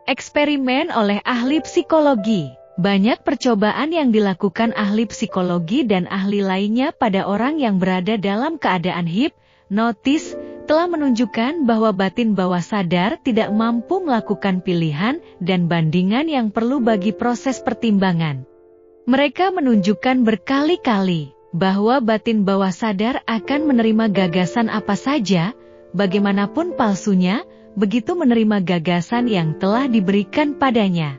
Eksperimen oleh ahli psikologi. Banyak percobaan yang dilakukan ahli psikologi dan ahli lainnya pada orang yang berada dalam keadaan hipnotis telah menunjukkan bahwa batin bawah sadar tidak mampu melakukan pilihan dan bandingan yang perlu bagi proses pertimbangan. Mereka menunjukkan berkali-kali bahwa batin bawah sadar akan menerima gagasan apa saja, bagaimanapun palsunya, begitu menerima gagasan yang telah diberikan padanya.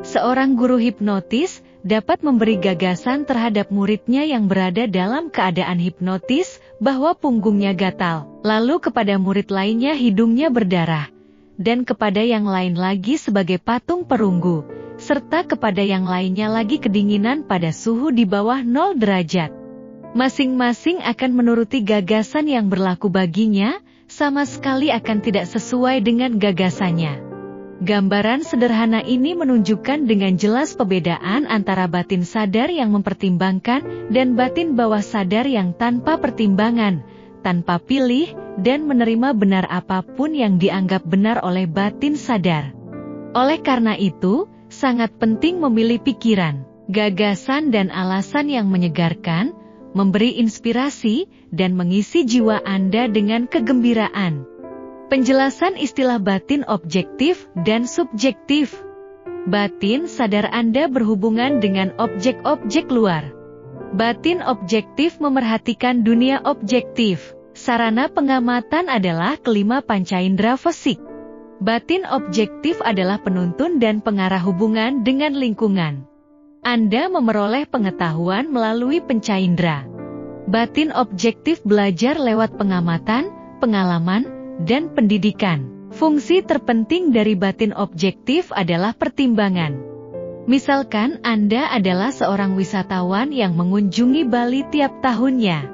Seorang guru hipnotis dapat memberi gagasan terhadap muridnya yang berada dalam keadaan hipnotis bahwa punggungnya gatal, lalu kepada murid lainnya hidungnya berdarah, dan kepada yang lain lagi sebagai patung perunggu, serta kepada yang lainnya lagi kedinginan pada suhu di bawah 0 derajat. Masing-masing akan menuruti gagasan yang berlaku baginya, sama sekali akan tidak sesuai dengan gagasannya. Gambaran sederhana ini menunjukkan dengan jelas perbedaan antara batin sadar yang mempertimbangkan dan batin bawah sadar yang tanpa pertimbangan, tanpa pilih, dan menerima benar apapun yang dianggap benar oleh batin sadar. Oleh karena itu, sangat penting memilih pikiran, gagasan dan alasan yang menyegarkan, memberi inspirasi, dan mengisi jiwa Anda dengan kegembiraan. Penjelasan istilah batin objektif dan subjektif. Batin sadar Anda berhubungan dengan objek-objek luar. Batin objektif memerhatikan dunia objektif. Sarana pengamatan adalah kelima pancaindera fisik. Batin objektif adalah penuntun dan pengarah hubungan dengan lingkungan. Anda memeroleh pengetahuan melalui pancaindera. Batin objektif belajar lewat pengamatan, pengalaman, dan pendidikan. Fungsi terpenting dari batin objektif adalah pertimbangan. Misalkan Anda adalah seorang wisatawan yang mengunjungi Bali tiap tahunnya.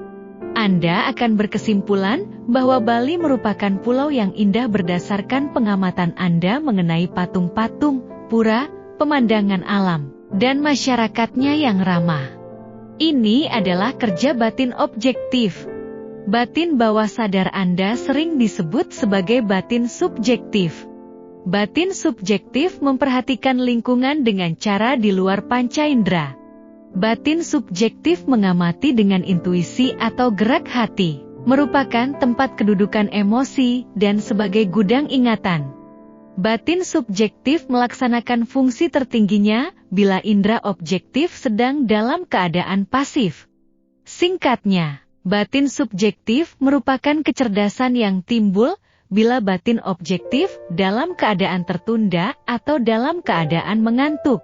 Anda akan berkesimpulan bahwa Bali merupakan pulau yang indah berdasarkan pengamatan Anda mengenai patung-patung, pura, pemandangan alam, dan masyarakatnya yang ramah. Ini adalah kerja batin objektif. Batin bawah sadar Anda sering disebut sebagai batin subjektif. Batin subjektif memperhatikan lingkungan dengan cara di luar pancaindera. Batin subjektif mengamati dengan intuisi atau gerak hati, merupakan tempat kedudukan emosi dan sebagai gudang ingatan. Batin subjektif melaksanakan fungsi tertingginya bila indera objektif sedang dalam keadaan pasif. Singkatnya, batin subjektif merupakan kecerdasan yang timbul bila batin objektif dalam keadaan tertunda atau dalam keadaan mengantuk.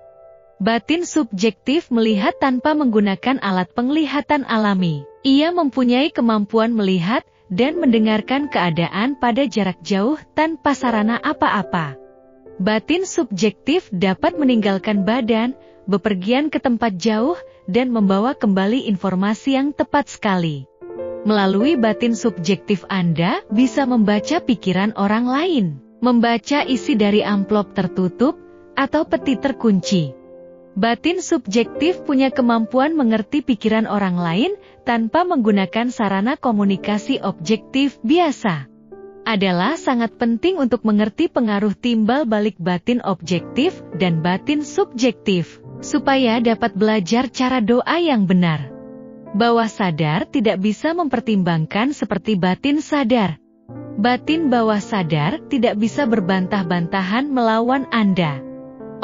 Batin subjektif melihat tanpa menggunakan alat penglihatan alami. Ia mempunyai kemampuan melihat dan mendengarkan keadaan pada jarak jauh tanpa sarana apa-apa. Batin subjektif dapat meninggalkan badan, bepergian ke tempat jauh, dan membawa kembali informasi yang tepat sekali. Melalui batin subjektif Anda bisa membaca pikiran orang lain, membaca isi dari amplop tertutup, atau peti terkunci. Batin subjektif punya kemampuan mengerti pikiran orang lain tanpa menggunakan sarana komunikasi objektif biasa. Adalah sangat penting untuk mengerti pengaruh timbal balik batin objektif dan batin subjektif, supaya dapat belajar cara doa yang benar. Bawah sadar tidak bisa mempertimbangkan seperti batin sadar. Batin bawah sadar tidak bisa berbantah-bantahan melawan Anda.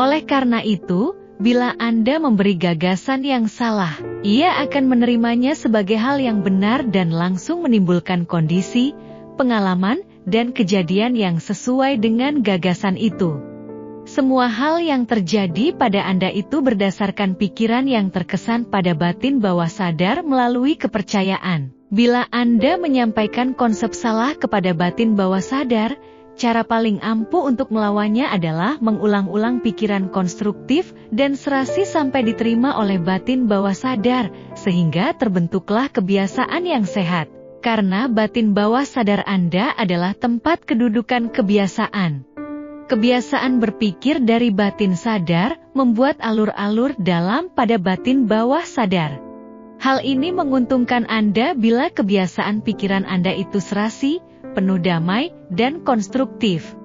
Oleh karena itu, bila Anda memberi gagasan yang salah, ia akan menerimanya sebagai hal yang benar dan langsung menimbulkan kondisi, pengalaman, dan kejadian yang sesuai dengan gagasan itu. Semua hal yang terjadi pada Anda itu berdasarkan pikiran yang terkesan pada batin bawah sadar melalui kepercayaan. Bila Anda menyampaikan konsep salah kepada batin bawah sadar, cara paling ampuh untuk melawannya adalah mengulang-ulang pikiran konstruktif dan serasi sampai diterima oleh batin bawah sadar, sehingga terbentuklah kebiasaan yang sehat. Karena batin bawah sadar Anda adalah tempat kedudukan kebiasaan. Kebiasaan berpikir dari batin sadar membuat alur-alur dalam pada batin bawah sadar. Hal ini menguntungkan Anda bila kebiasaan pikiran Anda itu serasi, penuh damai, dan konstruktif.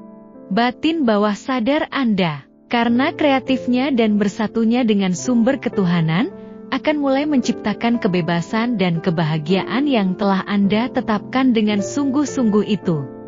batin bawah sadar Anda. Karena kreatifnya dan bersatunya dengan sumber ketuhanan, akan mulai menciptakan kebebasan dan kebahagiaan yang telah Anda tetapkan dengan sungguh-sungguh itu.